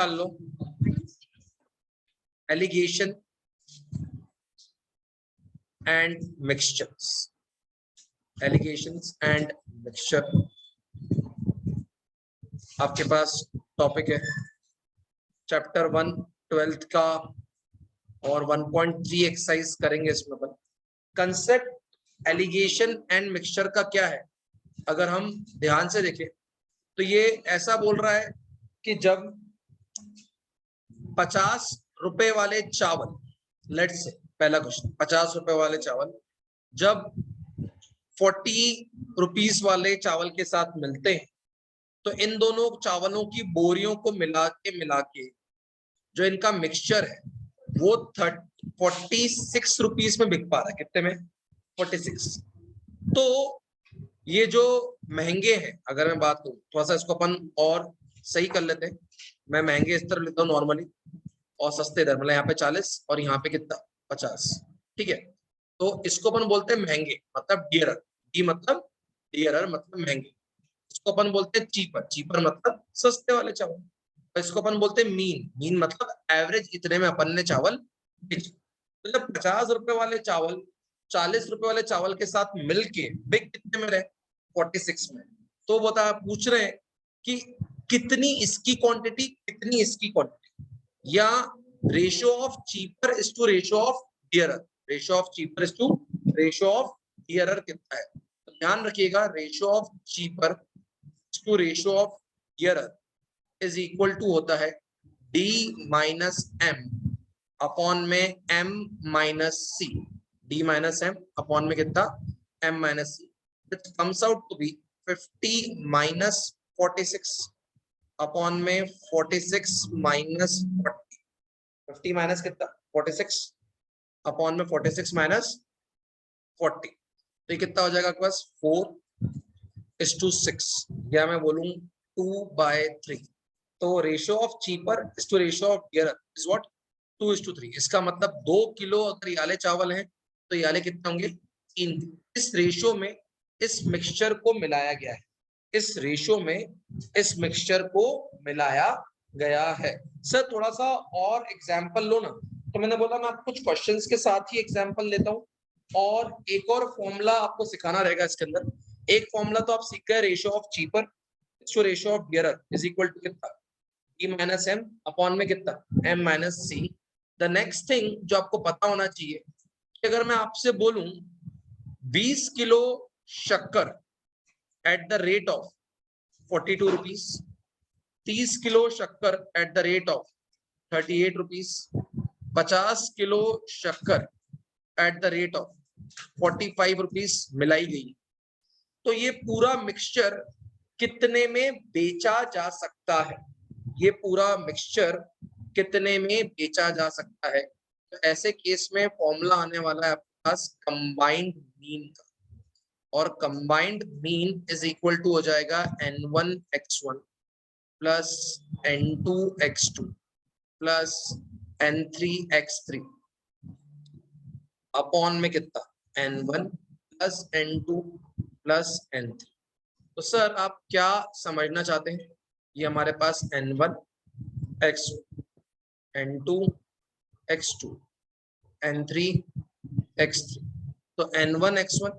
डाल लो, alligation and mixtures, alligations and mixture आपके पास टॉपिक है चैप्टर 1 12th का, और 1.3 एक्सरसाइज करेंगे इसमें। अपन कंसेप्ट एलिगेशन एंड मिक्सचर का क्या है, अगर हम ध्यान से देखें तो ये ऐसा बोल रहा है कि जब 50 रुपए वाले चावल, लेट्स से पहला क्वेश्चन, 50 रुपए वाले चावल जब 40 रुपीस वाले चावल के साथ मिलते हैं, तो इन दोनों चावलों की बोरियों को मिला के जो इनका मिक्सचर है वो 46 रुपीस में बिक पा रहा है। कितने में? 46। तो ये जो महंगे हैं, अगर मैं बात करूं, थोड़ा सा इसको अपन और सही कर लेते हैं। मैं महंगे इस तरह लेता हूँ नॉर्मली, और सस्ते इधर, मतलब यहाँ पे 40 और यहाँ पे कितना? 50। ठीक है, तो इसको अपन बोलते हैं महंगे, मतलब डियरर। डी मतलब डियरर, मतलब महंगे। इसको अपन बोलते हैं चीपर, चीपर मतलब सस्ते वाले चावल। तो इसको अपन बोलते हैं मीन, मीन मतलब एवरेज, इतने में अपन ने चावल बेचे। तो जब 50 रुपए वाले चावल 40 रुपए वाले चावल के साथ मिलके बिक कितने में रहे? 46 में। तो बता, पूछ रहे हैं कि कितनी इसकी क्वांटिटी, कितनी इसकी क्वांटिटी, या ratio of cheaper is to ratio of dearer, ratio of cheaper is to ratio of dearer कितना है। तो ध्यान रखिएगा, ratio of cheaper to ratio of dearer is equal to होता है D माइनस M अपॉन में M minus C, D minus M upon में कितना? M minus C, which comes out to be 50 minus 46 upon में 46 minus 40, 50 minus कितना? 46 upon में 46 minus 40, तो ये कितना हो जाएगा आपके पास? 4:6, या मैं बोलूं 2/3। तो ratio of cheaper is to ratio of dearer is what? 2:3। इसका मतलब 2 किलो अगर याले चावल हैं तो याले कितने होंगे? 3। इस रेशियो में इस मिक्सचर को मिलाया गया है, इस रेशियो में इस मिक्सचर को मिलाया गया है। सर थोड़ा सा और एग्जाम्पल लो ना, तो मैंने बोला मैं आपको कुछ क्वेश्चंस के साथ ही एग्जाम्पल लेता हूँ, और एक और फॉर्मूला आपको सिखाना रहेगा इसके अंदर। एक फॉर्मूला तो आप सीख गए, ratio of cheaper to ratio of dearer is equal to कितना? E माइनस एम अपॉन में कितना? M minus C. The next thing जो आपको पता होना चाहिए कि अगर मैं आपसे बोलूं 20 किलो शक्कर at the rate of 42 rupees, 30 kilo शक्कर at the rate of 38 rupees, 50 kilo शक्कर at the rate of 45 rupees मिलाई गई, तो ये पूरा मिक्सचर कितने में बेचा जा सकता है? ये पूरा मिक्सचर कितने में बेचा जा सकता है? तो ऐसे केस में फॉर्मूला आने वाला है आपके पास कंबाइंड मीन का, और combined mean is equal to हो जाएगा n1x1 plus n2x2 plus n3x3 upon में कितना? n1 plus n2 plus n3। तो सर आप क्या समझना चाहते हैं? ये हमारे पास n1 x1, n2 x2, n3 x3, तो n1 x1,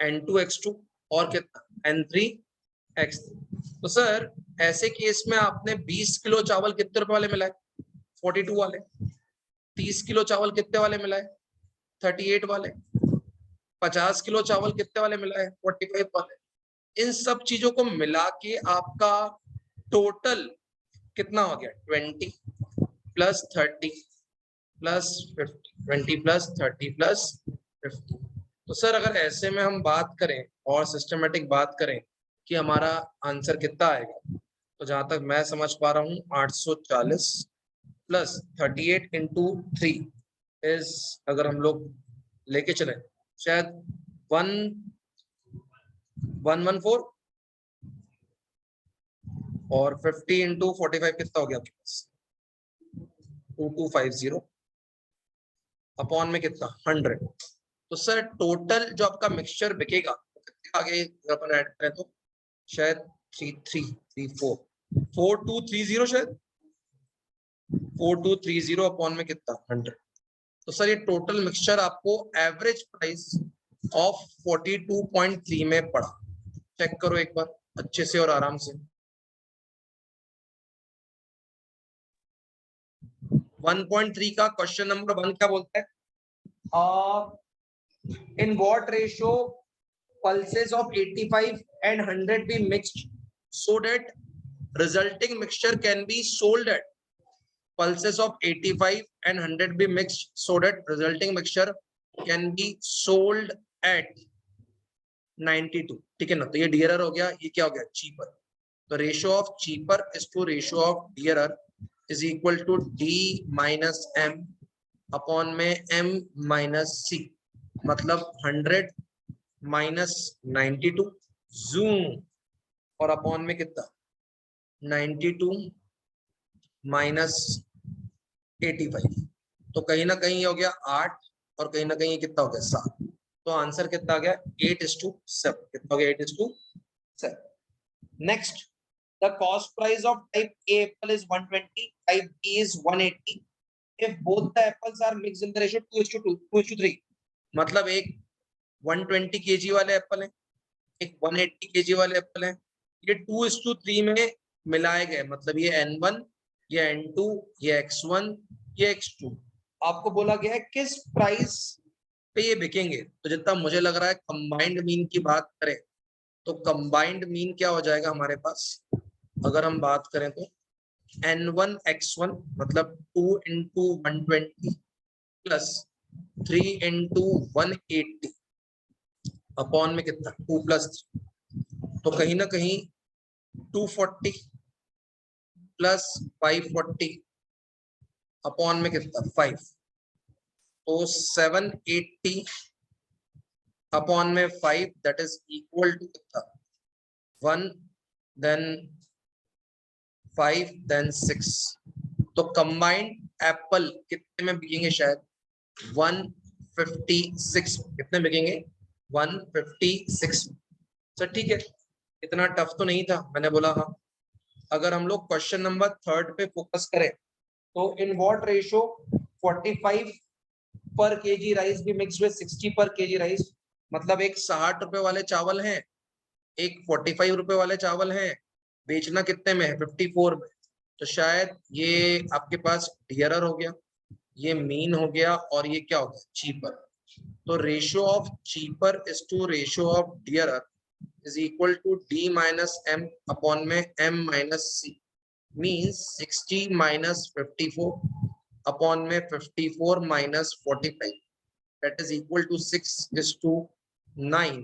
n2 x2 और कितना? n3 x3। तो सर ऐसे केस में आपने 20 किलो चावल कितने रुपए वाले मिलाए? 42 वाले। 30 किलो चावल कितने वाले मिलाए? 38 वाले। 50 किलो चावल कितने वाले मिलाए? 45 वाले। इन सब चीजों को मिला के आपका टोटल कितना हो गया? 20 प्लस 30 प्लस 50, 20 प्लस 30 प्लस 50। तो सर अगर ऐसे में हम बात करें और सिस्टमेटिक बात करें कि हमारा आंसर कितना आएगा, तो जहां तक मैं समझ पा रहा हूँ 840 प्लस 38 इंटू 3 इज, अगर हम लोग लेके चले शायद 114, और 50 इंटू 45 कितना हो गया आपके पास? 2250 अपॉन में कितना? 100। तो सर टोटल जो आपका मिक्सचर बिकेगा आगे अपन ऐड करें तो शायद 3334 4230 शायद 4230 अपॉन में कितना 100। तो सर ये टोटल मिक्सचर आपको एवरेज प्राइस ऑफ 42.3 में पड़ा। चेक करो एक बार अच्छे से और आराम से। 1.3 का क्वेश्चन नंबर 1 क्या बोलता है? In what ratio pulses of 85 and 100 be mixed so that resulting mixture can be sold at? Pulses of 85 and 100 be mixed so that resulting mixture can be sold at 92। ठीक है ना? तो ये dearer हो गया, ये क्या हो गया चीपर। तो ratio of cheaper is to ratio of dearer is equal to D minus M upon में एम माइनस सी। मतलब 100 माइनस 92 जूम और अपॉन में कितना 92 माइनस 85। तो कहीं ना कहीं हो गया 8 और कहीं ना कहीं कितना हो गया 7। तो आंसर कितना आ गया 8:7। कितना हो गया 8:7। Next, the cost price of type A apple is 120, type B is 180 if both the apples are mixed in the ratio 2:2 2:3। मतलब एक 120 kg वाले एप्पल है, एक 180 kg वाले एप्पल है, ये 2:3 में मिलाए गए। मतलब ये N1, ये N2, ये X1, ये X2। आपको बोला गया है किस प्राइस पे ये बिकेंगे। तो जितना मुझे लग रहा है कंबाइंड मीन की बात करें तो कंबाइंड मीन क्या हो जाएगा हमारे पास, अगर हम बात करें तो N1 X1 मतलब 2 into 120 प्लस 3 into 180 अपॉन में कितना 2 + 3। तो कहीं ना कहीं 240 प्लस 540 अपॉन में कितना 5। तो 780 अपॉन में 5 दैट इज इक्वल टू कितना 1 देन 5 देन 6। तो कंबाइंड एप्पल कितने में बिकेंगे शायद 156। कितने बिकेंगे 156। सर ठीक है, इतना टफ तो नहीं था, मैंने बोला हाँ। अगर हम लोग क्वेश्चन नंबर 3 पे फोकस करें तो इन व्हाट रेशियो 45 पर केजी राइस भी मिक्स विद 60 पर केजी राइस। मतलब एक 60 रुपए वाले चावल हैं, एक 45 रुपए वाले चावल हैं, बेचना कितने में है 54 में। तो शायद ये आपके पास डियरर हो गया, ये मीन हो गया और ये क्या हो गया चीपर। तो ratio of cheaper is to ratio of dearer is equal to d minus m upon में m minus c means 60 minus 54 upon में 54 minus 45 that is equal to 6:9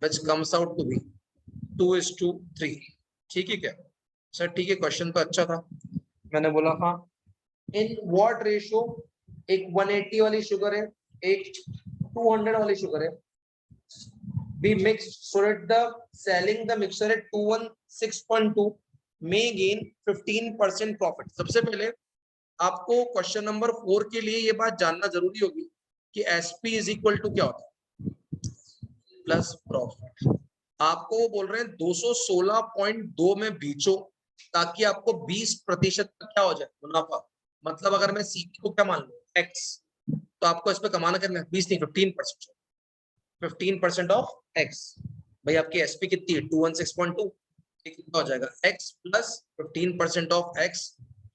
which comes out to be 2:3। ठीक है क्या sir? ठीक है, question तो अच्छा था, मैंने बोला हाँ। इन व्हाट रेशियो एक 180 वाली शुगर है, एक 200 वाली शुगर है, be mixed so that the selling the mixture at 216.2 may gain 15% profit। सबसे पहले आपको क्वेश्चन नंबर 4 के लिए ये बात जानना जरूरी होगी कि SP इज इक्वल टू क्या होता है प्लस प्रॉफिट। आपको वो बोल रहे हैं 216.2 में बेचो ताकि आपको 20% का क्या हो जाए मुनाफा। मतलब अगर मैं CP को क्या मान लूं X, तो आपको इस पे कमाना करना है 20 नहीं 15%। 15% ऑफ x। भाई आपकी SP कितनी है 216.2, कितना हो जाएगा x प्लस 15% ऑफ x।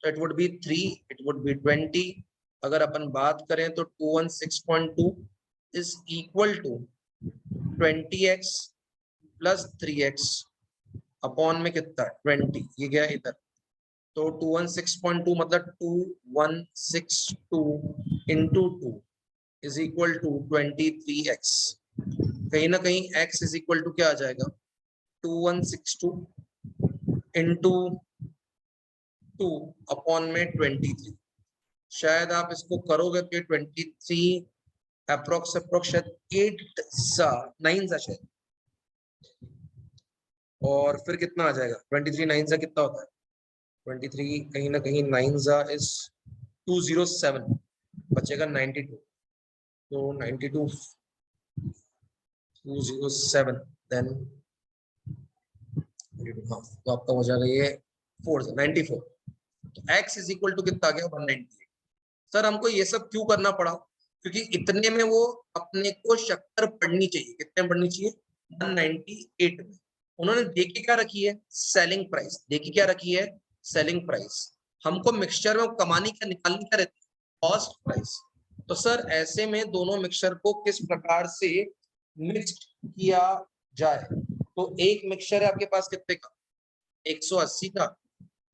तो it would be 3, it would be 20। अगर अपन बात करें तो 216.2 is equal to 20x plus 3x upon में कितना 20। ये गया इधर, तो 216.2 मतलब 2162 into 2 is equal to 23x। कहीं ना कहीं x इज इक्वल टू क्या आ जाएगा 2162 इंटू 2 अपॉन में 23। शायद आप इसको करोगे तो 23 अप्रोक्स 8 सा 9 सा शायद, और फिर कितना आ जाएगा 23 9 सा कितना होता है 23 कहीं ना कहीं 9 सा इज 207, बचेगा 92। तो 92 207 देन तो आपका हो जाएगा ये 94। तो x इज इक्वल टू कितना आ गया 198। सर हमको ये सब क्यों करना पड़ा, क्योंकि इतने में वो अपने को शक्कर पड़नी चाहिए, कितने में पड़नी चाहिए 198 में। उन्होंने देखी क्या रखी है, सेलिंग प्राइस, देखी क्या रखी है, सेलिंग प्राइस। हमको मिक्सचर में कमानी क्या निकालनी क्या रहती है, कॉस्ट प्राइस। तो सर ऐसे में दोनों मिक्सचर को किस प्रकार से मिक्स किया जाए, तो एक मिक्सचर है आपके पास कितने का 180 का,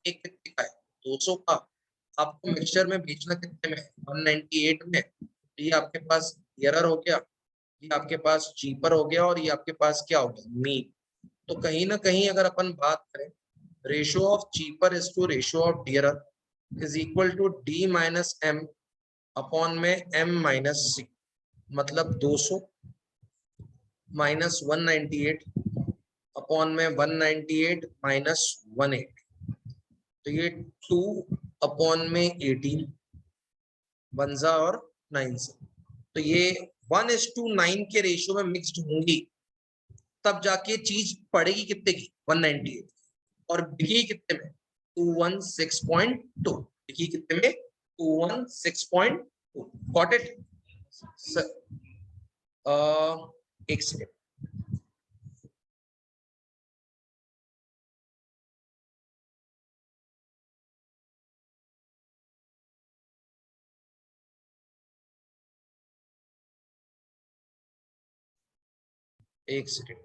एक कितने का है 200 का। आपको मिक्सचर में बेचना कितने में 198 में। ये आपके पास एरर हो गया, ये आपके पास चीपर हो गया, और ये आपके पास क्या हो गया मीट। तो कहीं ना कहीं अगर अपन बात करें, ratio of cheaper is to ratio of dearer is equal to D minus M upon में एम माइनस सी। मतलब 200 माइनस 198 अपॉन में 198 माइनस 180, तो ये 2 अपॉन में 18 1 और 9 से। तो ये 1:9 के रेशियो में मिक्स्ड होंगी, तब जाके चीज पड़ेगी कितने की 198, और बिकी कितने में 216.2, बिकी कितने में 216.2। Got it. एक सेकेंड, एक सेकेंड,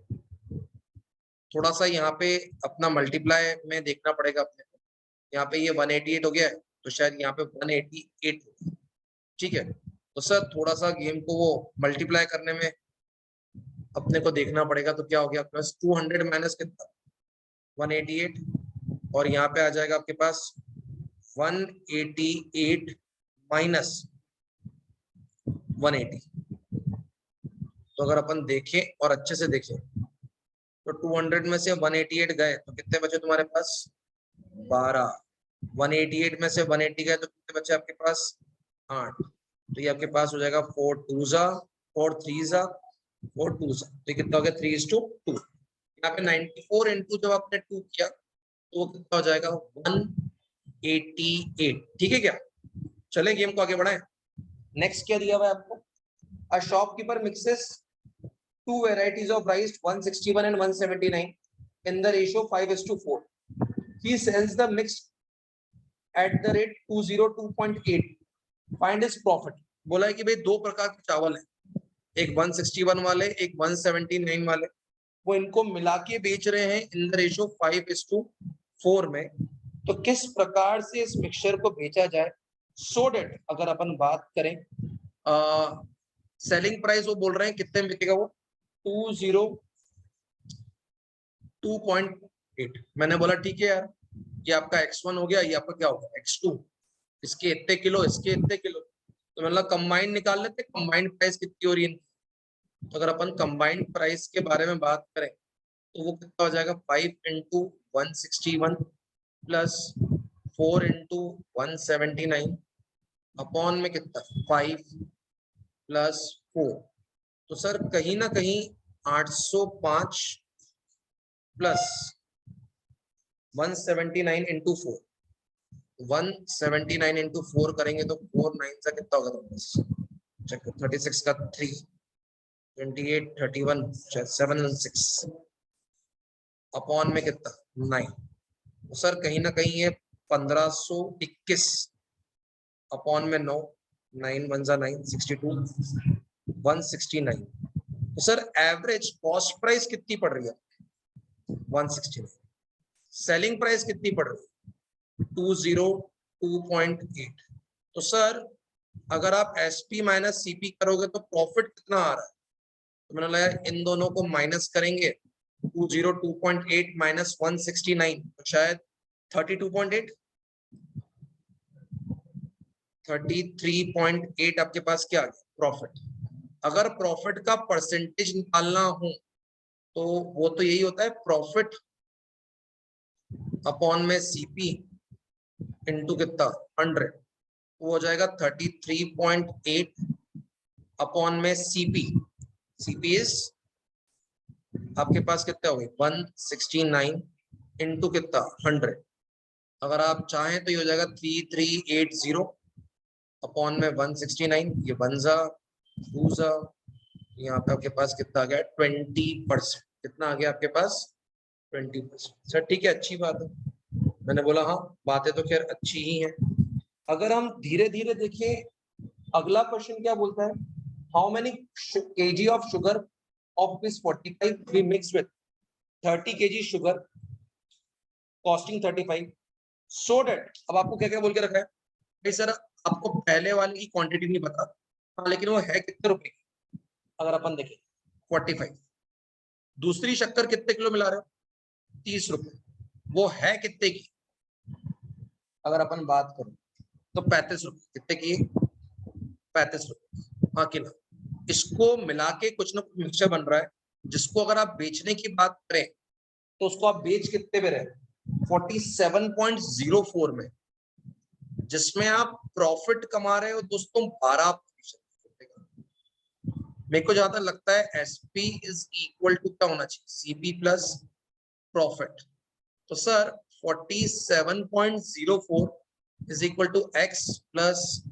थोड़ा सा यहाँ पे अपना मल्टीप्लाई में देखना पड़ेगा अपने को। यहाँ पे ये 188 हो गया है, तो शायद यहाँ पे 188, ठीक है। तो सर थोड़ा सा गेम को वो मल्टीप्लाई करने में अपने को देखना पड़ेगा। तो क्या हो गया प्लस 200 माइनस कितना 188, और यहाँ पे आ जाएगा आपके पास 188 माइनस 180। तो अगर अपन देखें और अच्छे से देखें तो 200 में से 188 गए तो कितने बचे तुम्हारे पास 12। 188 में से 180 गए तो कितने बचे आपके पास 8। तो ये आपके पास हो जाएगा 4 2 जा 4 3 जा 4 2 जा, तो कितना हो गया 3:2। यहाँ पे 94 इंटू जब आपने 2 किया तो कितना हो जाएगा 188। ठीक है क्या, चले गेम को आगे बढ़ाएं। नेक्स्ट क्या दिया हुआ है आपको, a shopkeeper mixes two varieties of rice 161 and 179 in the ratio 5:4. He sells the mix at the rate 202.8. Find his profit. बोला है कि भाई दो प्रकार के चावल हैं, एक 161 वाले एक 179 वाले, वो इनको मिला के बेच रहे हैं इन द रेशियो 5:4 में। तो किस प्रकार से इस मिक्सचर को बेचा जाए, सो डेट अगर अपन बात करें सेलिंग प्राइस वो बोल रहे हैं कितने में बिकेगा वो 202.8। मैंने बोला ठीक है यार, ये आपका x1 हो गया, ये आपका क्या होगा x2, इसके इतने किलो इसके इतने किलो, तो मतलब कंबाइंड निकाल लेते, कंबाइंड प्राइस कितनी हो रही है। तो अगर अपन कंबाइंड प्राइस के बारे में बात करें तो वो कितना हो जाएगा 5 इंटू 161 प्लस 4 इंटू 179 अपॉन में कितना 5 प्लस 4। तो सर कहीं ना कहीं 805 प्लस 179 इंटू 4, 179 इंटू 4 करेंगे तो 4 9 से कितना होगा 36 का 3 28 31 76 अपॉन में कितना 9। तो सर कहीं ना कहीं ये 1521 अपॉन में 9 9 1 9 62 169। तो सर एवरेज कॉस्ट प्राइस कितनी पड़ रही है 169, सेलिंग प्राइस कितनी पड़ रही है 202.8। तो सर अगर आप एसपी माइनस सीपी करोगे तो प्रॉफिट कितना आ रहा है, तो मैंने लगा इन दोनों को माइनस करेंगे 202.8 माइनस 169 तो शायद 32.8 33.8 आपके पास क्या आ गया प्रॉफिट। अगर प्रॉफिट का परसेंटेज निकालना हो तो वो तो यही होता है प्रॉफिट अपॉन में सीपी इंटू कितना 100, वो हो जाएगा 33.8 अपॉन में सीपी। सीपी इज आपके पास कितना हो गया 169 इंटू कितना 100, अगर आप चाहें तो ये हो जाएगा 3380 अपॉन में 169, ये बनजा दूजा, यहाँ पे आपके पास कितना आ गया 20%, कितना आ गया आपके पास 20%। सर ठीक है, अच्छी बात है। मैंने बोला हाँ, बातें तो खैर अच्छी ही हैं। अगर हम धीरे धीरे देखें, अगला क्वेश्चन क्या बोलता है, how many kg of sugar of this 45 we mixed with 30 kg sugar costing 35 so that. अब आपको क्या क्या बोल के रखा है भाई सर, आपको पहले वाले की क्वांटिटी नहीं पता, हाँ लेकिन वो है कितने रुपए की, अगर अपन देखें 45, दूसरी शक्कर कितने किलो मिला रहे हो 30 रुपए, वो है कितने की, अगर अपन बात करें तो 35 रुपए, कितने की 35 रुपए, हाँ कि ना। इसको मिला के कुछ ना कुछ मिक्सचर बन रहा है, जिसको अगर आप बेचने की बात करें तो उसको आप बेच कितने में रहे 47.04 में, जिसमें आप प्रॉफिट कमा रहे हो दोस्तों 12%। मेरे को जहां तक लगता है एसपी इज इक्वल टू क्या होना चाहिए, सीपी प्लस प्रॉफिट। तो sir 47.04 is equal to x plus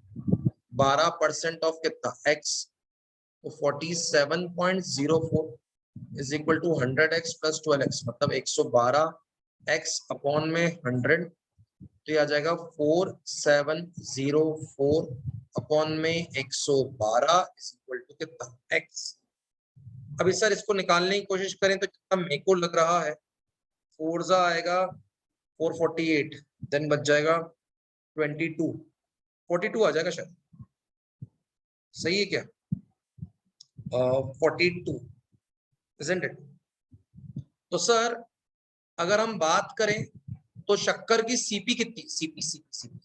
12% of कितना एक्स, तो 47.04 is equal to 100x plus 12x, मतलब 112x अपॉन में 100, तो ये आ जाएगा 4704 अपॉन में 112 इज इक्वल टू कितना x। अभी सर इसको निकालने की कोशिश करें तो कितना मेरे को लग रहा है, 4 जा आएगा 448, देन बच जाएगा 22, 42 आ जाएगा शायद, सही है क्या 42 isn't it? तो सर अगर हम बात करें तो शक्कर की सीपी कितनी, CP CP CP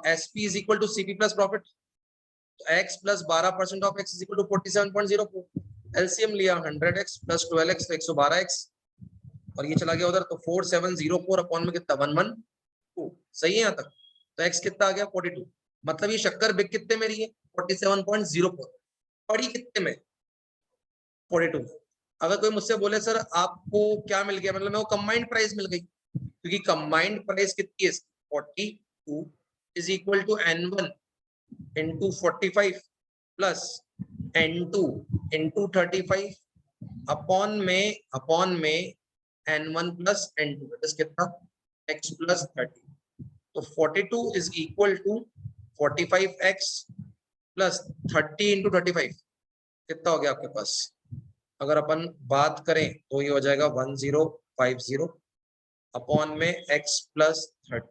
SP is equal to CP plus profit, तो x plus 12% of x is equal to 47.04, LCM लिया 100x प्लस 12x तो 112x, और ये चला गया उधर, तो 4704 अपॉन में कितना 112, सही है यहाँ तक। तो x कितना आ गया 42, मतलब ये शक्कर बिक कितने में रही है 47.04, पड़ी कितने में 42। अगर कोई मुझसे बोले सर आपको क्या मिल गया, मतलब मेरे को कंबाइंड प्राइस मिल गई, क्योंकि कंबाइंड प्राइस कितनी है 42 is equal to n1 into 45 plus n2 into 35 upon में n1 प्लस n2 इज कितना x प्लस 30, तो 42 is equal to 45x plus 30 into 35, कितना हो गया आपके पास, अगर अपन बात करें तो ये हो जाएगा 1050 अपॉन में x प्लस 30,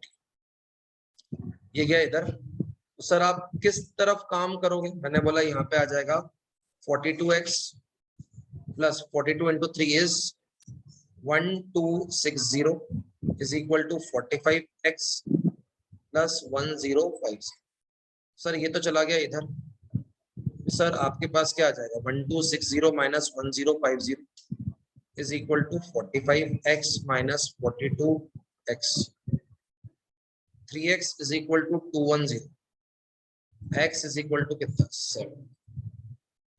ये गया इधर। तो सर आप किस तरफ काम करोगे, मैंने बोला यहाँ पे आ जाएगा 42x plus 42 into 3 is 1260 is equal to 45x plus 1050। Sir ये तो चला गया इधर, सर आपके पास क्या आ जाएगा 1260 minus 1050 is equal to 45x minus 42x, 3x is equal to 210, x is equal to कितना 7।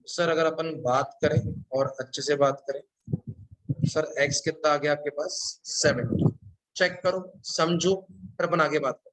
सर अगर अपन बात करें और अच्छे से बात करें, सर x कितना आ गया आपके पास 70, चेक करो समझो, फिर अपन आगे बात करें।